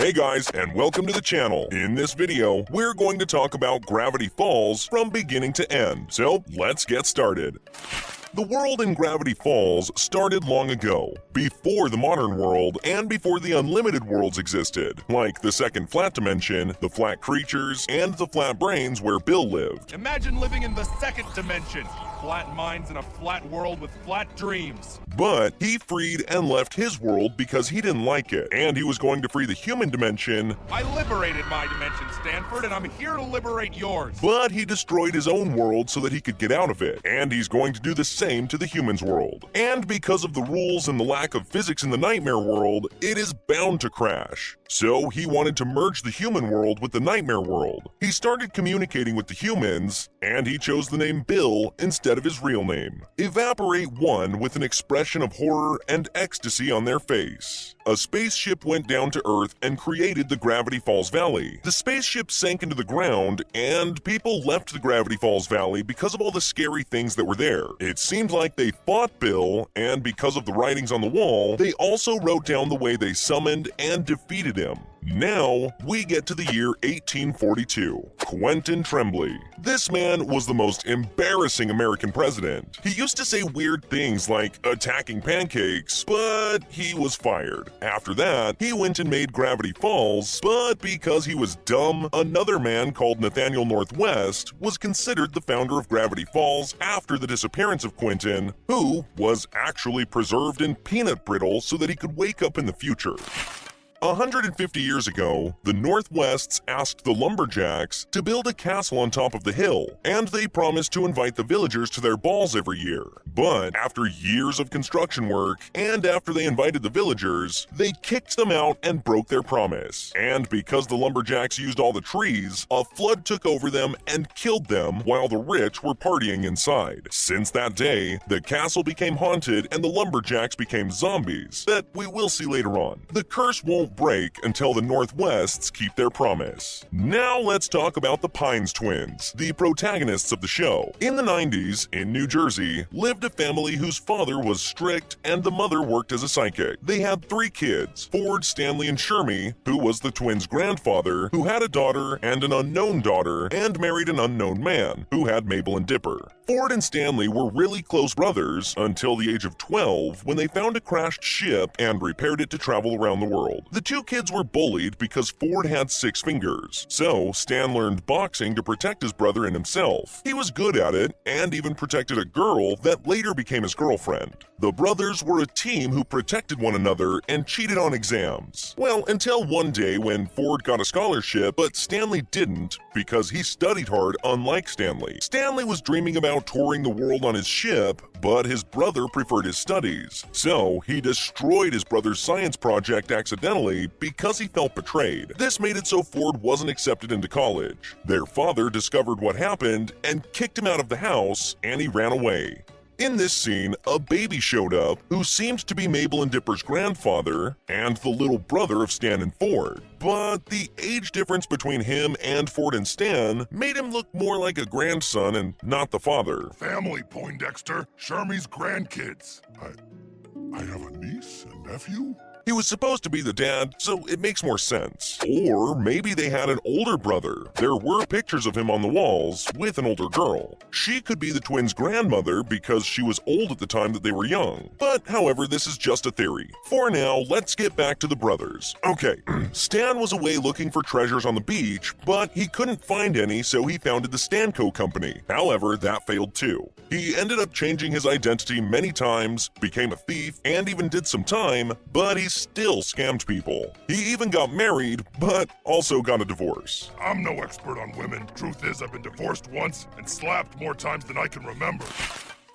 Hey guys, and welcome to the channel. In this video, we're going to talk about Gravity Falls from beginning to end. So, let's get started. The world in Gravity Falls started long ago, before the modern world and before the unlimited worlds existed, like the second flat dimension, the flat creatures, and the flat brains where Bill lived. Imagine living in the second dimension. Flat minds in a flat world with flat dreams. But he freed and left his world because he didn't like it, and he was going to free the human dimension. I liberated my dimension, Stanford, and I'm here to liberate yours. But he destroyed his own world so that he could get out of it, and he's going to do the same to the humans' world. And because of the rules and the lack of physics in the nightmare world, it is bound to crash. So he wanted to merge the human world with the nightmare world. He started communicating with the humans, and he chose the name Bill instead of his real name. Evaporate one with an expression of horror and ecstasy on their face. A spaceship went down to Earth and created the Gravity Falls Valley. The spaceship sank into the ground, and people left the Gravity Falls Valley because of all the scary things that were there. It seemed like they fought Bill, and because of the writings on the wall, they also wrote down the way they summoned and defeated him. Now, we get to the year 1842. Quentin Tremblay. This man was the most embarrassing American president. He used to say weird things like attacking pancakes, but he was fired. After that, he went and made Gravity Falls, but because he was dumb, another man called Nathaniel Northwest was considered the founder of Gravity Falls after the disappearance of Quentin, who was actually preserved in peanut brittle so that he could wake up in the future. 150 years ago, the Northwests asked the Lumberjacks to build a castle on top of the hill, and they promised to invite the villagers to their balls every year. But after years of construction work, and after they invited the villagers, they kicked them out and broke their promise. And because the Lumberjacks used all the trees, a flood took over them and killed them while the rich were partying inside. Since that day, the castle became haunted and the Lumberjacks became zombies that we will see later on. The curse won't break until the Northwests keep their promise. Now let's talk about the Pines twins, the protagonists of the show. In the 90s, in New Jersey, lived a family whose father was strict and the mother worked as a psychic. They had 3 kids, Ford, Stanley, and Shermy, who was the twins' grandfather, who had a daughter and an unknown daughter, and married an unknown man, who had Mabel and Dipper. Ford and Stanley were really close brothers until the age of 12 when they found a crashed ship and repaired it to travel around the world. The 2 kids were bullied because Ford had 6 fingers, so Stan learned boxing to protect his brother and himself. He was good at it and even protected a girl that later became his girlfriend. The brothers were a team who protected one another and cheated on exams. Well, until one day when Ford got a scholarship, but Stanley didn't because he studied hard unlike Stanley. Stanley was dreaming about touring the world on his ship, but his brother preferred his studies. So he destroyed his brother's science project accidentally because he felt betrayed. This made it so Ford wasn't accepted into college. Their father discovered what happened and kicked him out of the house, and he ran away. In this scene, a baby showed up who seemed to be Mabel and Dipper's grandfather and the little brother of Stan and Ford. But the age difference between him and Ford and Stan made him look more like a grandson and not the father. Family, Poindexter. Shermy's grandkids. I have a niece and nephew? He was supposed to be the dad, so it makes more sense. Or maybe they had an older brother. There were pictures of him on the walls with an older girl. She could be the twins' grandmother because she was old at the time that they were young. But however, this is just a theory. For now, let's get back to the brothers. Okay, Stan was away looking for treasures on the beach, but he couldn't find any, so he founded the Stanco Company. However, that failed too. He ended up changing his identity many times, became a thief, and even did some time, but he still scammed people. He even got married, but also got a divorce. I'm no expert on women. Truth is, I've been divorced once and slapped more times than I can remember.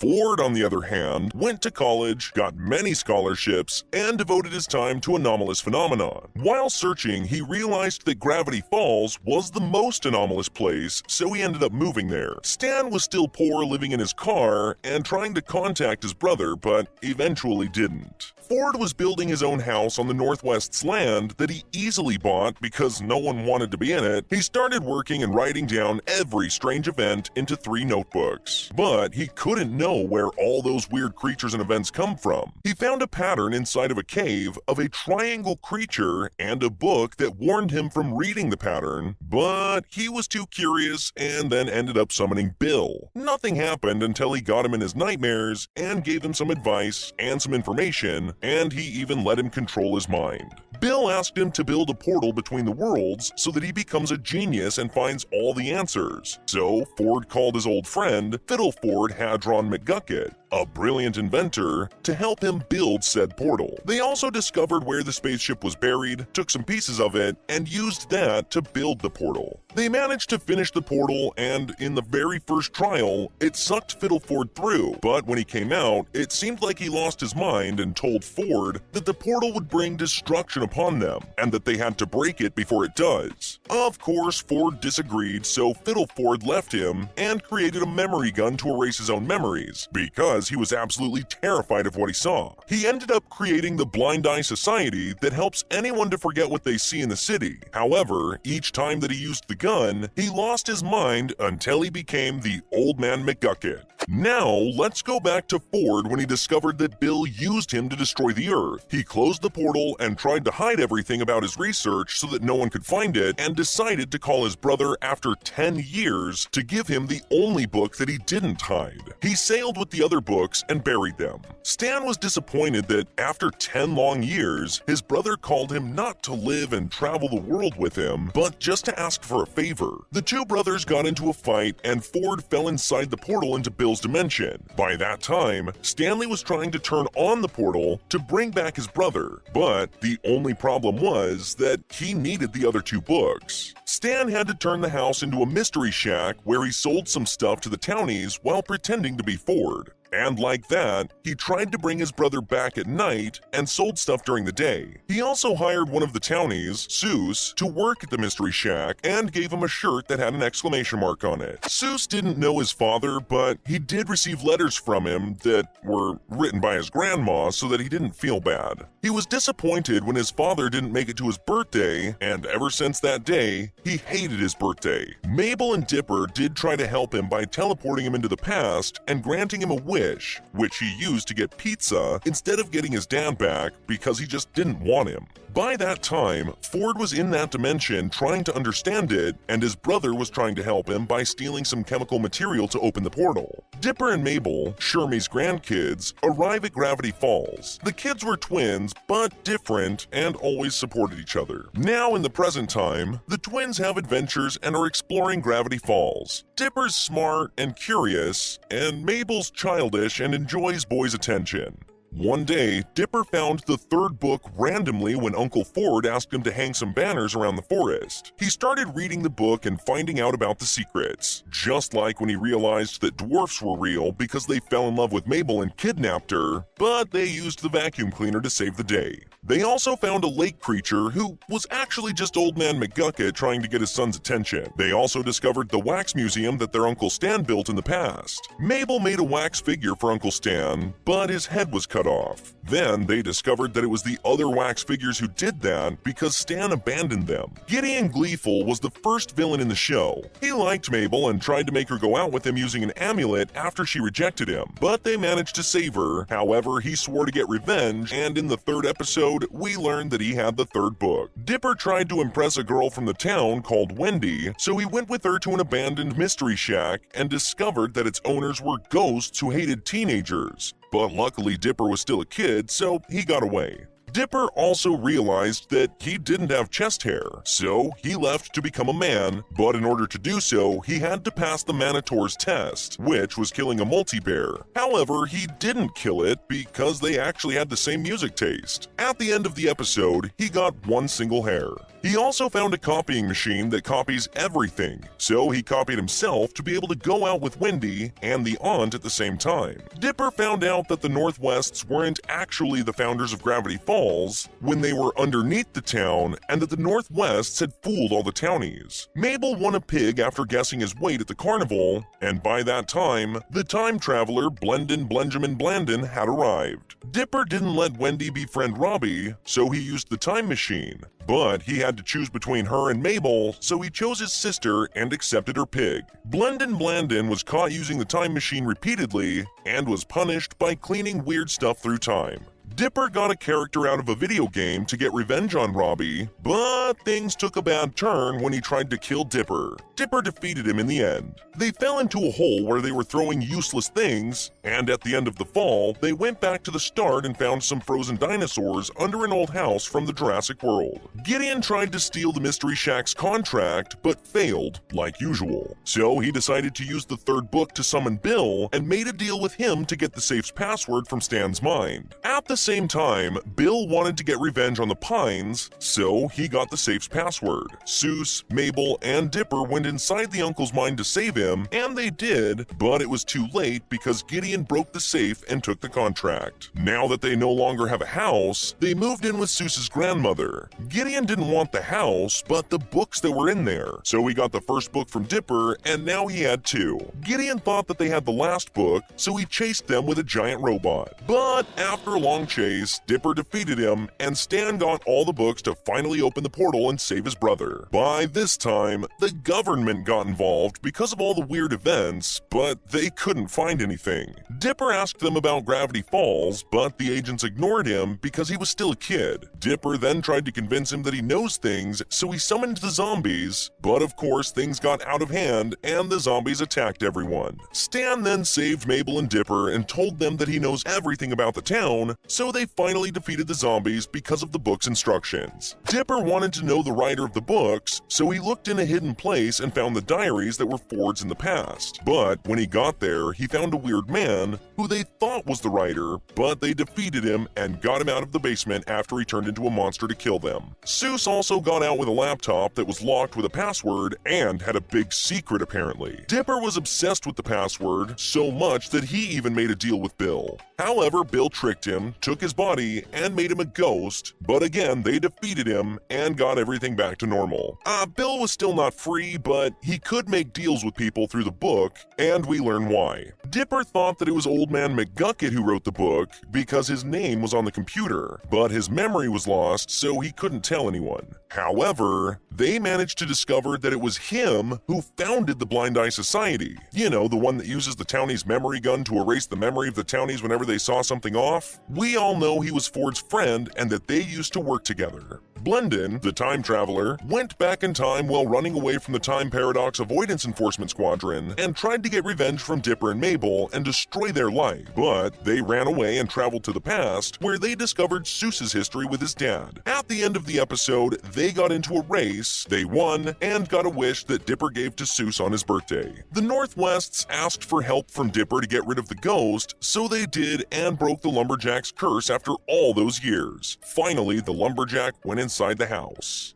Ford, on the other hand, went to college, got many scholarships, and devoted his time to anomalous phenomenon. While searching, he realized that Gravity Falls was the most anomalous place, so he ended up moving there. Stan was still poor, living in his car, and trying to contact his brother, but eventually didn't. Ford was building his own house on the Northwest's land that he easily bought because no one wanted to be in it. He started working and writing down every strange event into 3 notebooks. But he couldn't know where all those weird creatures and events come from. He found a pattern inside of a cave of a triangle creature and a book that warned him from reading the pattern, but he was too curious and then ended up summoning Bill. Nothing happened until he got him in his nightmares and gave him some advice and some information, and he even let him control his mind. Bill asked him to build a portal between the worlds so that he becomes a genius and finds all the answers. So Ford called his old friend, Fiddle Ford Hadron McGucket, a brilliant inventor, to help him build said portal. They also discovered where the spaceship was buried, took some pieces of it, and used that to build the portal. They managed to finish the portal, and in the very first trial, it sucked Fiddle Ford through, but when he came out, it seemed like he lost his mind and told Ford that the portal would bring destruction upon them, and that they had to break it before it does. Of course, Ford disagreed, so Fiddle Ford left him and created a memory gun to erase his own memories, because he was absolutely terrified of what he saw. He ended up creating the Blind Eye Society that helps anyone to forget what they see in the city. However, each time that he used the gun, he lost his mind until he became the Old Man McGucket. Now, let's go back to Ford when he discovered that Bill used him to destroy the Earth. He closed the portal and tried to hide everything about his research so that no one could find it, and decided to call his brother after 10 years to give him the only book that he didn't hide. He sailed with the other books and buried them. Stan was disappointed that after 10 long years, his brother called him not to live and travel the world with him, but just to ask for a favor. The two brothers got into a fight, and Ford fell inside the portal into Bill's dimension. By that time, Stanley was trying to turn on the portal to bring back his brother, but the only problem was that he needed the other two books. Stan had to turn the house into a mystery shack where he sold some stuff to the townies while pretending to be Ford. And like that, he tried to bring his brother back at night and sold stuff during the day. He also hired one of the townies, Seuss, to work at the Mystery Shack and gave him a shirt that had an exclamation mark on it. Seuss didn't know his father, but he did receive letters from him that were written by his grandma so that he didn't feel bad. He was disappointed when his father didn't make it to his birthday, and ever since that day, he hated his birthday. Mabel and Dipper did try to help him by teleporting him into the past and granting him a wish, which he used to get pizza instead of getting his dad back because he just didn't want him. By that time, Ford was in that dimension trying to understand it, and his brother was trying to help him by stealing some chemical material to open the portal. Dipper and Mabel, Shermie's grandkids, arrive at Gravity Falls. The kids were twins, but different, and always supported each other. Now in the present time, the twins have adventures and are exploring Gravity Falls. Dipper's smart and curious, and Mabel's childish and enjoys boys' attention. One day, Dipper found the third book randomly when Uncle Ford asked him to hang some banners around the forest. He started reading the book and finding out about the secrets, just like when he realized that dwarfs were real because they fell in love with Mabel and kidnapped her, but they used the vacuum cleaner to save the day. They also found a lake creature who was actually just Old Man McGucket trying to get his son's attention. They also discovered the wax museum that their Uncle Stan built in the past. Mabel made a wax figure for Uncle Stan, but his head was cut off. Then they discovered that it was the other wax figures who did that because Stan abandoned them. Gideon Gleeful was the first villain in the show. He liked Mabel and tried to make her go out with him using an amulet after she rejected him, but they managed to save her. However, he swore to get revenge, and in the third episode, we learned that he had the third book. Dipper tried to impress a girl from the town called Wendy, so he went with her to an abandoned mystery shack and discovered that its owners were ghosts who hated teenagers. But luckily Dipper was still a kid, so he got away. Dipper also realized that he didn't have chest hair, so he left to become a man, but in order to do so, he had to pass the Manitor's test, which was killing a multi-bear. However, he didn't kill it because they actually had the same music taste. At the end of the episode, he got one single hair. He also found a copying machine that copies everything, so he copied himself to be able to go out with Wendy and the aunt at the same time. Dipper found out that the Northwests weren't actually the founders of Gravity Falls, Falls when they were underneath the town and that the Northwests had fooled all the townies. Mabel won a pig after guessing his weight at the carnival, and by that time, the time traveler Blendin Benjamin Blandon had arrived. Dipper didn't let Wendy befriend Robbie, so he used the time machine. But he had to choose between her and Mabel, so he chose his sister and accepted her pig. Blendin Blandon was caught using the time machine repeatedly and was punished by cleaning weird stuff through time. Dipper got a character out of a video game to get revenge on Robbie, but things took a bad turn when he tried to kill Dipper. Dipper defeated him in the end. They fell into a hole where they were throwing useless things, and at the end of the fall, they went back to the start and found some frozen dinosaurs under an old house from the Jurassic World. Gideon tried to steal the Mystery Shack's contract, but failed, like usual. So he decided to use the third book to summon Bill and made a deal with him to get the safe's password from Stan's mind. At the same time, Bill wanted to get revenge on the Pines, so he got the safe's password. Seuss, Mabel, and Dipper went inside the uncle's mind to save him, and they did, but it was too late because Gideon broke the safe and took the contract. Now that they no longer have a house, they moved in with Seuss's grandmother. Gideon didn't want the house, but the books that were in there, so he got the first book from Dipper, and now he had two. Gideon thought that they had the last book, so he chased them with a giant robot. But after a long chase, Dipper defeated him, and Stan got all the books to finally open the portal and save his brother. By this time, the government got involved because of all the weird events, but they couldn't find anything. Dipper asked them about Gravity Falls, but the agents ignored him because he was still a kid. Dipper then tried to convince him that he knows things, so he summoned the zombies, but of course things got out of hand and the zombies attacked everyone. Stan then saved Mabel and Dipper and told them that he knows everything about the town, so they finally defeated the zombies because of the book's instructions. Dipper wanted to know the writer of the books, so he looked in a hidden place and found the diaries that were Ford's in the past. But when he got there, he found a weird man who they thought was the writer, but they defeated him and got him out of the basement after he turned into a monster to kill them. Seuss also got out with a laptop that was locked with a password and had a big secret apparently. Dipper was obsessed with the password, so much that he even made a deal with Bill. However, Bill tricked him, took his body, and made him a ghost, but again they defeated him and got everything back to normal. Bill was still not free, but he could make deals with people through the book, and we learn why. Dipper thought that it was Old Man McGucket who wrote the book because his name was on the computer, but his memory was lost, so he couldn't tell anyone. However, they managed to discover that it was him who founded the Blind Eye Society. You know, the one that uses the townie's memory gun to erase the memory of the townies whenever they saw something off. We all know he was Ford's friend and that they used to work together. Blendin, the time traveler, went back in time while running away from the Time Paradox Avoidance Enforcement Squadron and tried to get revenge from Dipper and Mabel and destroy their life, but they ran away and traveled to the past where they discovered Seuss's history with his dad. At the end of the episode, they got into a race, they won, and got a wish that Dipper gave to Seuss on his birthday. The Northwests asked for help from Dipper to get rid of the ghost, so they did and broke the lumberjack's curse after all those years. Finally, the lumberjack went inside the house.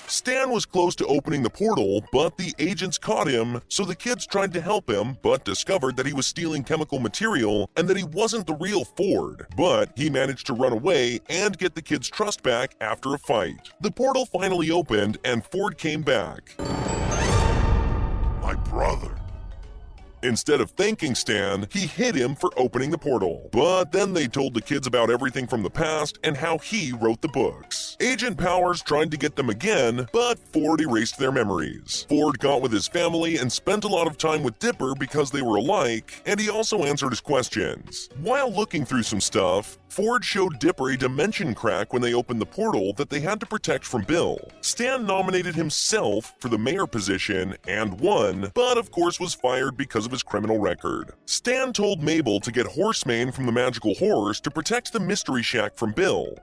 Stan was close to opening the portal, but the agents caught him, so the kids tried to help him, but discovered that he was stealing chemical material and that he wasn't the real Ford. But he managed to run away and get the kids' trust back after a fight. The portal finally opened and Ford came back. My brother. Instead of thanking Stan, he hit him for opening the portal. But then they told the kids about everything from the past and how he wrote the books. Agent Powers tried to get them again, but Ford erased their memories. Ford got with his family and spent a lot of time with Dipper because they were alike, and he also answered his questions. While looking through some stuff, Ford showed Dipper a dimension crack when they opened the portal that they had to protect from Bill. Stan nominated himself for the mayor position and won, but of course was fired because of his criminal record. Stan told Mabel to get Horsemane from the magical horse to protect the Mystery Shack from Bill.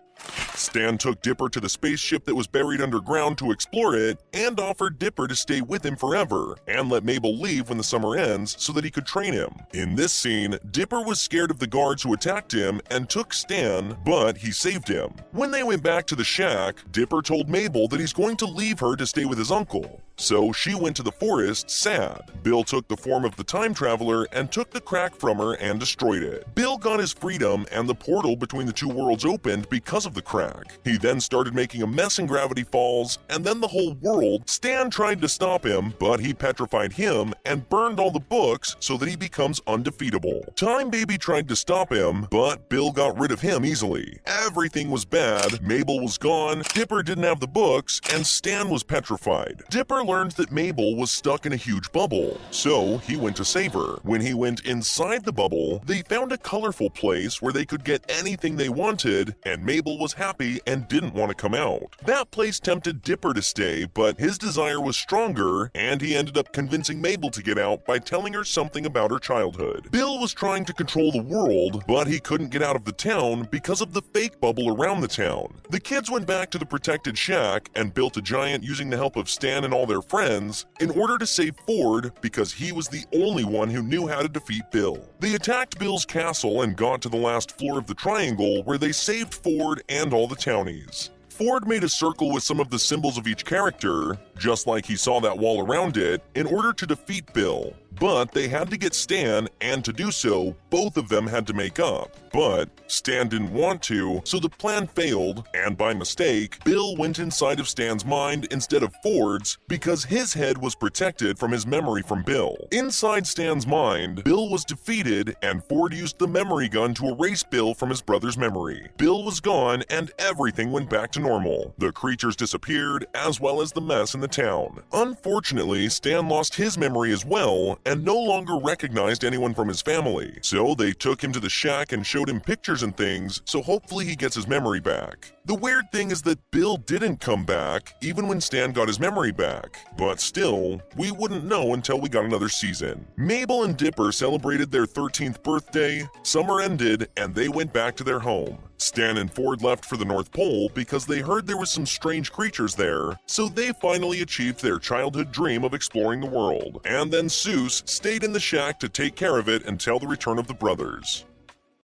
Stan took Dipper to the spaceship that was buried underground to explore it and offered Dipper to stay with him forever and let Mabel leave when the summer ends so that he could train him. In this scene, Dipper was scared of the guards who attacked him and took Stan, but he saved him. When they went back to the shack, Dipper told Mabel that he's going to leave her to stay with his uncle. So she went to the forest sad. Bill took the form of the time traveler and took the crack from her and destroyed it. Bill got his freedom and the portal between the two worlds opened because of of the crack. He then started making a mess in Gravity Falls, and then the whole world. Stan tried to stop him, but he petrified him and burned all the books so that he becomes undefeatable. Time Baby tried to stop him, but Bill got rid of him easily. Everything was bad, Mabel was gone, Dipper didn't have the books, and Stan was petrified. Dipper learned that Mabel was stuck in a huge bubble, so he went to save her. When he went inside the bubble, they found a colorful place where they could get anything they wanted, and Mabel was happy and didn't want to come out. That place tempted Dipper to stay, but his desire was stronger, and he ended up convincing Mabel to get out by telling her something about her childhood. Bill was trying to control the world, but he couldn't get out of the town because of the fake bubble around the town. The kids went back to the protected shack and built a giant using the help of Stan and all their friends in order to save Ford because he was the only one who knew how to defeat Bill. They attacked Bill's castle and got to the last floor of the triangle where they saved Ford and all the townies. Ford made a circle with some of the symbols of each character, just like he saw that wall around it, in order to defeat Bill. But they had to get Stan, and to do so, both of them had to make up. But Stan didn't want to, so the plan failed, and by mistake, Bill went inside of Stan's mind instead of Ford's because his head was protected from his memory from Bill. Inside Stan's mind, Bill was defeated, and Ford used the memory gun to erase Bill from his brother's memory. Bill was gone, and everything went back to normal. The creatures disappeared, as well as the mess in the town. Unfortunately, Stan lost his memory as well, and no longer recognized anyone from his family. So they took him to the shack and showed him pictures and things, so hopefully he gets his memory back. The weird thing is that Bill didn't come back, even when Stan got his memory back. But still, we wouldn't know until we got another season. Mabel and Dipper celebrated their 13th birthday, summer ended, and they went back to their home. Stan and Ford left for the North Pole because they heard there was some strange creatures there, so they finally achieved their childhood dream of exploring the world. And then Seuss stayed in the shack to take care of it until the return of the brothers.